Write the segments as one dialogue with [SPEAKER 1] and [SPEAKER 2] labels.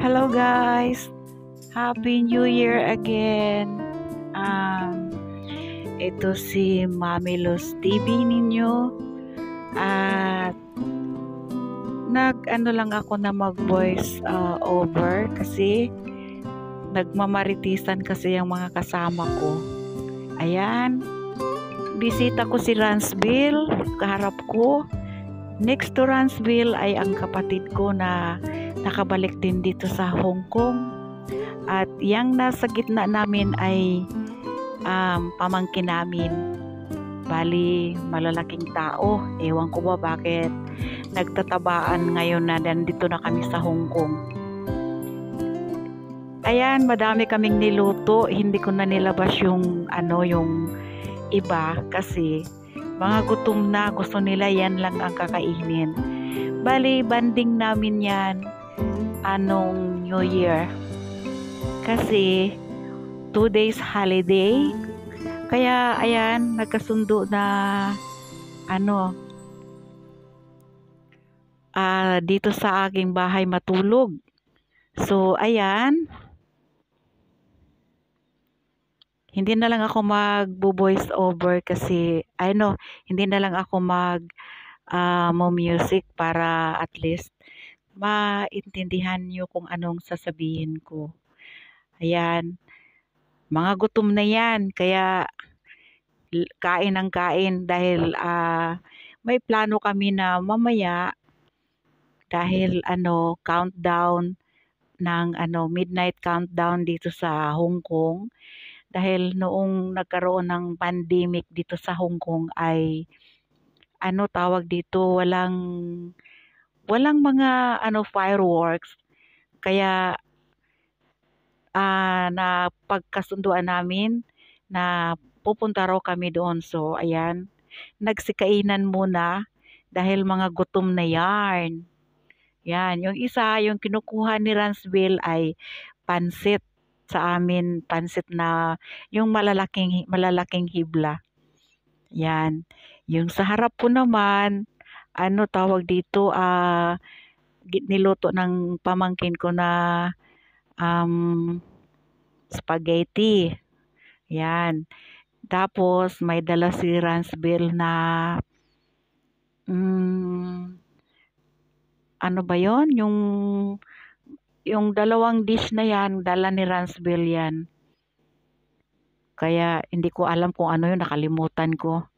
[SPEAKER 1] Hello guys! Happy New Year again! Um, ito si Mami Luz TV ninyo at nag-ano lang ako na mag-voice over kasi nagmamaritisan kasi yung mga kasama ko. Ayan, bisita ko si Ransville, kaharap ko. Next to Ransville ay ang kapatid ko na nakabalik din dito sa Hong Kong. At yang nasa gitna namin ay pamangkin namin. Bali, malalaking tao. Ewan ko ba bakit nagtatabaan ngayon na nandito na kami sa Hong Kong. Ayan, madami kaming niluto. Hindi ko na nilabas yung iba kasi mga gutom na, gusto nila yan lang ang kakainin. Bali, banding namin yan anong New Year. Kasi 2 days holiday. Kaya ayan, nagkasundo na dito sa aking bahay matulog. So ayan, hindi na lang ako mag-voice over kasi hindi na lang ako music para at least maintindihan nyo kung anong sasabihin ko. Ayan, mga gutom na yan, kaya kain ng kain dahil may plano kami na mamaya dahil countdown ng midnight countdown dito sa Hong Kong. Dahil noong nagkaroon ng pandemic dito sa Hong Kong ay tawag dito, walang mga fireworks. Kaya na pagkasunduan namin na pupunta raw kami doon. So ayan, nagsikainan muna dahil mga gutom na yarn. Yan, yung isa, yung kinukuha ni Ransville ay pansit sa amin, pansit na yung malalaking hibla. Yan. Yung sa harap ko naman, tawag dito, niluto ng pamangkin ko na spaghetti. Yan. Tapos may dala si Ransville na ano ba yon? Yung dalawang dish na yan, dala ni Ransville yan. Kaya hindi ko alam kung ano yun, nakalimutan ko.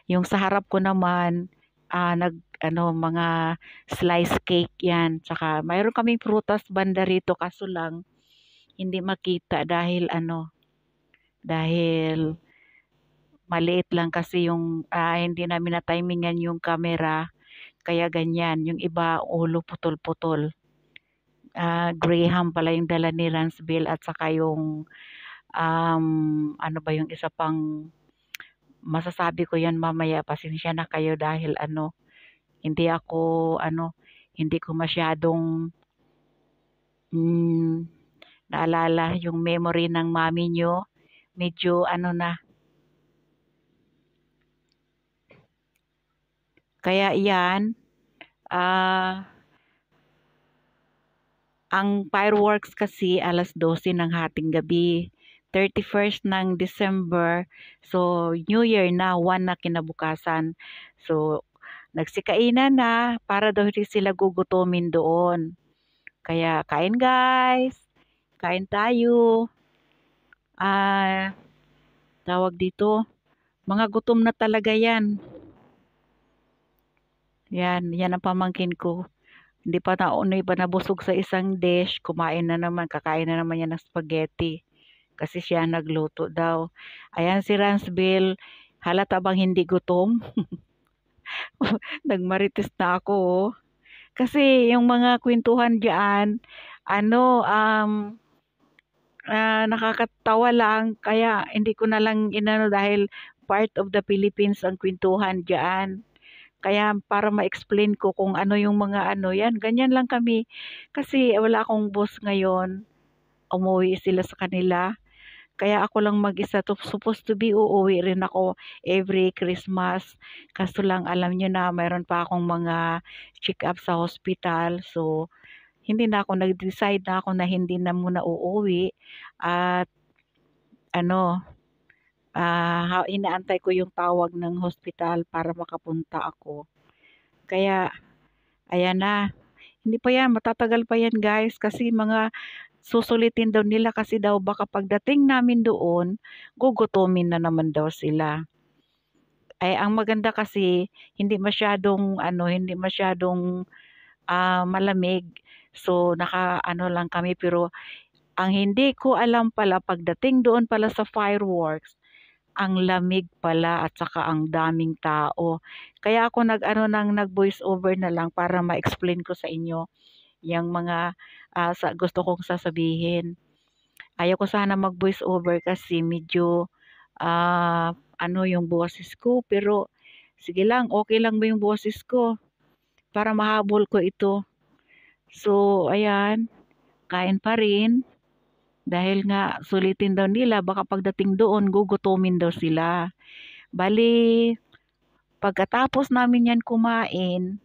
[SPEAKER 1] Yung sa harap ko naman, mga slice cake yan. Tsaka mayroon kaming prutas banda rito, kaso lang hindi makita dahil dahil maliit lang kasi yung hindi namin na timingan yung camera. Kaya ganyan, yung iba ulo putol-putol. Graham pala yung dala ni Ransville at saka yung yung isa pang masasabi ko yan mamaya, pasensya na kayo dahil hindi ko masyadong naalala yung memory ng mami nyo, medyo na. Kaya yan, ang fireworks kasi alas 12 ng hating gabi, 31st ng December, so New Year na, 1 na kinabukasan. So, nagsikainan na para daw hindi sila gugutomin doon. Kaya kain guys, kain tayo. Tawag dito, mga gutom na talaga yan. Yan ang pamangkin ko. Hindi pa nabusog sa isang dish, kakain na naman yan ng spaghetti. Kasi siya nagluto daw. Ayan si Ransville, halata bang hindi gutom? Nagmarites na ako. Oh. Kasi yung mga kwentuhan diyan, nakakatawa lang, kaya hindi ko na lang dahil part of the Philippines ang kwentuhan diyan. Kaya para ma-explain ko kung ano yung mga yan, ganyan lang kami. Kasi wala akong boss ngayon. Umuwi sila sa kanila. Kaya ako lang mag-isa. Supposed to be uuwi rin ako every Christmas. Kaso lang alam nyo na mayroon pa akong mga check-up sa hospital. So, hindi na ako nag-decide na ako na hindi na muna uuwi at ano, inaantay ko yung tawag ng hospital para makapunta ako. Kaya ayan na, hindi pa yan, matatagal pa yan guys kasi mga susulitin daw nila kasi daw baka pagdating namin doon, gugutumin na naman daw sila. Ay ang maganda kasi hindi masyadong malamig. So naka-ano lang kami pero ang hindi ko alam pala pagdating doon pala sa fireworks, ang lamig pala at saka ang daming tao. Kaya ako nag-voice over na lang para ma-explain ko sa inyo yung mga gusto kong sasabihin. Ayaw ko sana mag-voice over kasi medyo yung boses ko pero sige lang, okay lang ba yung boses ko para mahabol ko ito. So, ayan, kain pa rin dahil nga sulitin daw nila baka pagdating doon gugutumin daw sila. Bali, pagkatapos namin yan kumain,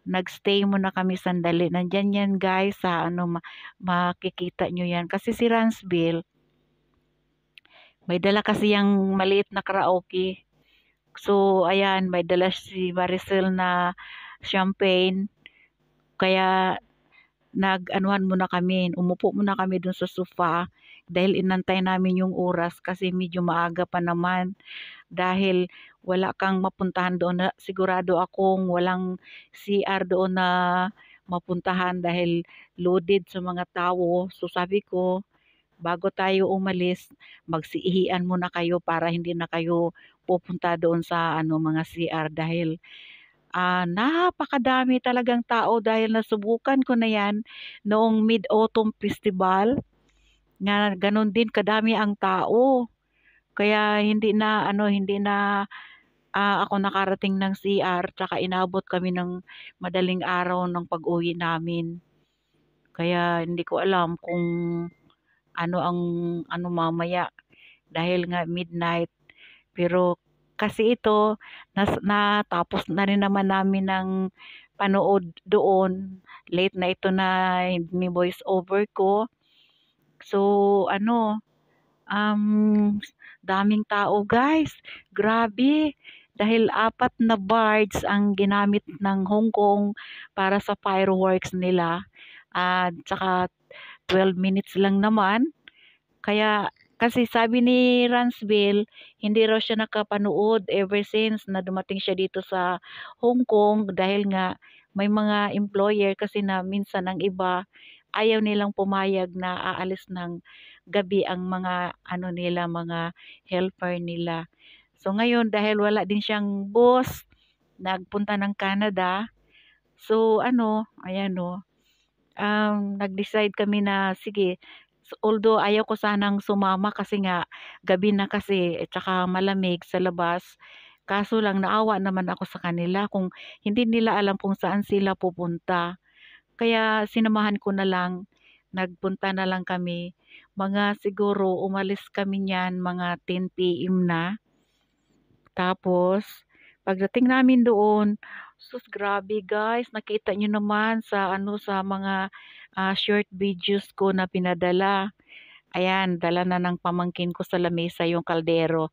[SPEAKER 1] nagstay muna kami sandali. Nandyan yan guys sa makikita nyo yan. Kasi si Ransville, may dala kasi yung maliit na karaoke. So, ayan, may dala si Maricel na champagne. Kaya, nag-anuhan muna kami, umupo muna kami dun sa sofa dahil inantay namin yung oras kasi medyo maaga pa naman. Dahil wala kang mapuntahan doon na sigurado akong walang CR doon na mapuntahan dahil loaded sa mga tao. So sabi ko, bago tayo umalis, magsiihian muna kayo para hindi na kayo pupunta doon sa mga CR dahil napakadami talagang tao dahil nasubukan ko na yan noong Mid-Autumn Festival nga ganon din kadami ang tao. Kaya hindi na ako nakarating ng CR tsaka inabot kami ng madaling araw ng pag-uwi namin. Kaya hindi ko alam kung ang mamaya dahil nga midnight. Pero kasi ito natapos na rin naman namin ng panood doon. Late na ito na ni voice over ko. So daming tao guys. Grabe. Dahil 4 na bards ang ginamit ng Hong Kong para sa fireworks nila. At saka 12 minutes lang naman. Kaya kasi sabi ni Ransville, hindi raw siya nakapanood ever since na dumating siya dito sa Hong Kong dahil nga may mga employer kasi na minsan ang iba ayaw nilang pumayag na aalis ng gabi ang mga mga helper nila. So ngayon dahil wala din siyang boss, nagpunta ng Canada. So ayan nag-decide kami na sige, although ayaw ko sanang sumama kasi nga gabi na kasi at saka malamig sa labas. Kaso lang naawa naman ako sa kanila kung hindi nila alam kung saan sila pupunta. Kaya sinamahan ko na lang, nagpunta na lang kami. Mga siguro umalis kami niyan mga 10 PM na. Tapos, pagdating namin doon, sus grabe guys, nakita nyo naman sa sa mga short videos ko na pinadala. Ayan, dala na ng pamangkin ko sa lamesa yung kaldero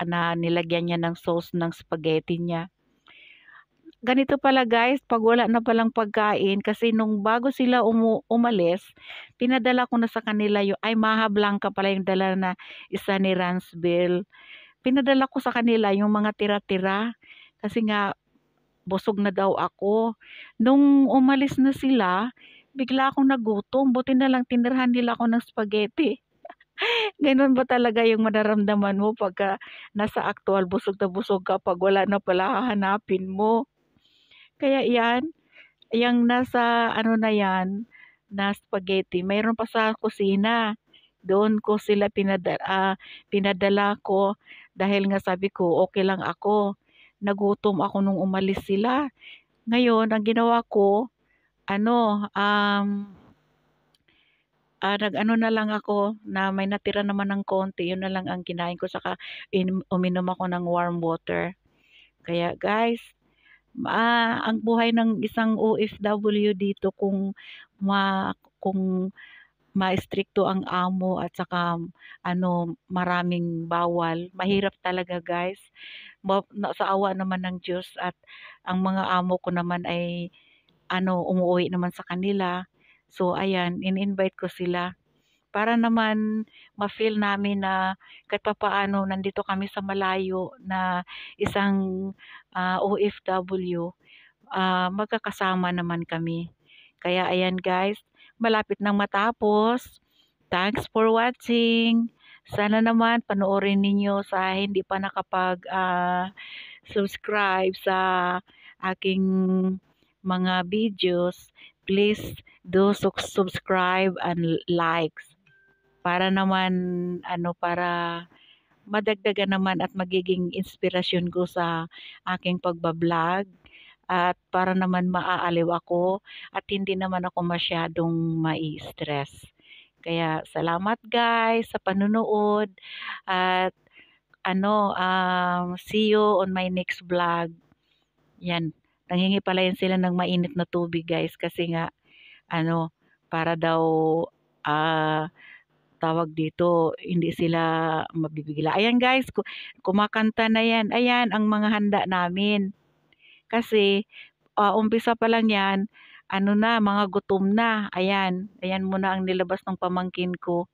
[SPEAKER 1] na nilagyan niya ng sauce ng spaghetti niya. Ganito pala guys, pag wala na palang pagkain, kasi nung bago sila umalis, pinadala ko na sa kanila yung, ay Maha Blanca pala yung dala na isa ni Ransville. Pinadala ko sa kanila yung mga tira-tira kasi nga busog na daw ako. Nung umalis na sila, bigla akong nagutom. Buti na lang tinirhan nila ako ng spaghetti. Ganun ba talaga yung mararamdaman mo pagka nasa actual busog na busog ka pag wala na pala hahanapin mo. Kaya yan, yung nasa na yan, na spaghetti, mayroon pa sa kusina. Doon ko sila pinadala ko dahil nga sabi ko okay lang ako. Nagutom ako nung umalis sila. Ngayon, ang ginawa ko, nag-ano na lang ako na may natira naman ng konti. Yun na lang ang kinain ko. Saka uminom ako ng warm water. Kaya guys, ang buhay ng isang OFW dito kung kung ma-istrikto ang amo at saka maraming bawal, mahirap talaga guys. Sa awa naman ng Diyos at ang mga amo ko naman ay umuuwi naman sa kanila. So ayan, in-invite ko sila para naman ma-feel namin na kahit papaano nandito kami sa malayo na isang OFW, magkakasama naman kami. Kaya ayan guys, malapit nang matapos. Thanks for watching. Sana naman panoorin ninyo sa hindi pa subscribe sa aking mga videos. Please do subscribe and likes para naman para madagdagan naman at magiging inspirasyon ko sa aking pagbablog at para naman maaaliw ako at hindi naman ako masyadong mai-stress. Kaya salamat guys sa panunood at see you on my next vlog. Yan, nanghingi pala yan sila ng mainit na tubig guys kasi nga para daw tawag dito, hindi sila mabibigla. Ayan guys, kumakanta na yan. Ayan ang mga handa namin. Kasi umpisa pa lang yan, mga gutom na. Ayan, ayan muna ang nilabas ng pamangkin ko.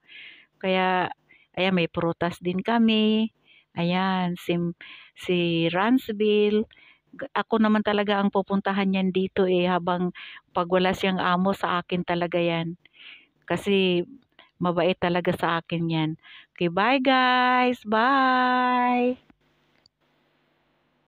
[SPEAKER 1] Kaya, ayan, may prutas din kami. Ayan, si Ransville. Ako naman talaga ang pupuntahan yan dito habang pag wala siyang amo sa akin talaga yan. Kasi mabait talaga sa akin yan. Okay, bye guys. Bye.